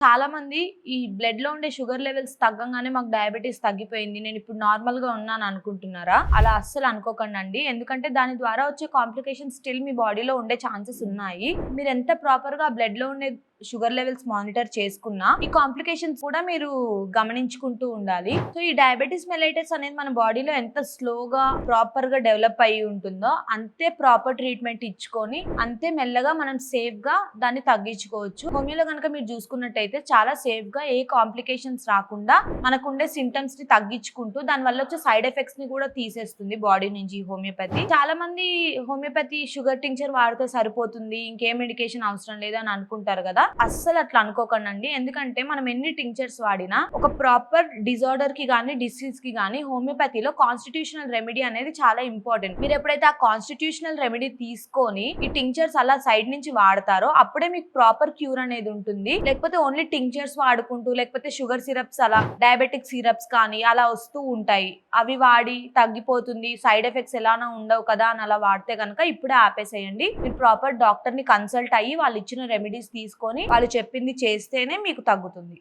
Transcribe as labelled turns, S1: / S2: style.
S1: చాలా మంది ఈ బ్లడ్ లో ఉండే షుగర్ లెవెల్స్ తగ్గంగానే మాకు డయాబెటీస్ తగ్గిపోయింది, నేను ఇప్పుడు నార్మల్ గా ఉన్నాను అనుకుంటున్నారా? అలా అస్సలు అనుకోకండి. ఎందుకంటే దాని ద్వారా వచ్చే కాంప్లికేషన్స్ స్టిల్ మీ బాడీలో ఉండే ఛాన్సెస్ ఉన్నాయి. మీరు ఎంత ప్రాపర్ గా బ్లడ్ లో ఉండే షుగర్ లెవెల్స్ మానిటర్ చేసుకున్నా ఈ కాంప్లికేషన్స్ కూడా మీరు గమనించుకుంటూ ఉండాలి. సో ఈ డయాబెటీస్ మెలైటస్ అనేది మన బాడీలో ఎంత స్లోగా ప్రాపర్ గా డెవలప్ అయ్యి ఉంటుందో అంతే ప్రాపర్ ట్రీట్మెంట్ ఇచ్చుకొని అంతే మెల్లగా మనం సేఫ్ గా దాన్ని తగ్గించుకోవచ్చు. హోమియోలో కనుక మీరు చూసుకున్నట్టయితే చాలా సేఫ్ గా ఏ కాంప్లికేషన్స్ రాకుండా మనకుండే సింటమ్స్ ని తగ్గించుకుంటూ దాని వల్ల వచ్చే సైడ్ ఎఫెక్ట్స్ ని కూడా తీసేస్తుంది బాడీ నుంచి హోమియోపతి. చాలా మంది హోమియోపతి షుగర్ టింక్చర్ వాడితే సరిపోతుంది, ఇంకేం మెడికేషన్ అవసరం లేదు అని అనుకుంటారు కదా. అస్సలు అట్లా అనుకోకండి. ఎందుకంటే మనం ఎన్ని టింక్చర్స్ వాడినా ఒక ప్రాపర్ డిజార్డర్ కి గానీ డిసీజ్ కి గానీ హోమియోపతిలో కాన్స్టిట్యూషనల్ రెమెడీ అనేది చాలా ఇంపార్టెంట్. మీరు ఎప్పుడైతే ఆ కాన్స్టిట్యూషనల్ రెమెడీ తీసుకొని ఈ టింక్చర్స్ అలా సైడ్ నుంచి వాడతారో అప్పుడే మీకు ప్రాపర్ క్యూర్ అనేది ఉంటుంది. లేకపోతే ఓన్లీ టింక్చర్స్ వాడుకుంటూ లేకపోతే షుగర్ సిరప్స్ అలా డయాబెటిక్ సిరప్స్ కానీ అలా వస్తూ ఉంటాయి, అవి వాడి తగ్గిపోతుంది, సైడ్ ఎఫెక్ట్స్ ఎలానో ఉండవు కదా అని అలా వాడితే కనుక ఇప్పుడే ఆపేసేయండి. మీరు ప్రాపర్ డాక్టర్ ని కన్సల్ట్ అయ్యి వాళ్ళు ఇచ్చిన రెమెడీస్ తీసుకొని వాళ్ళు చెప్పింది చేస్తేనే మీకు తగ్గుతుంది.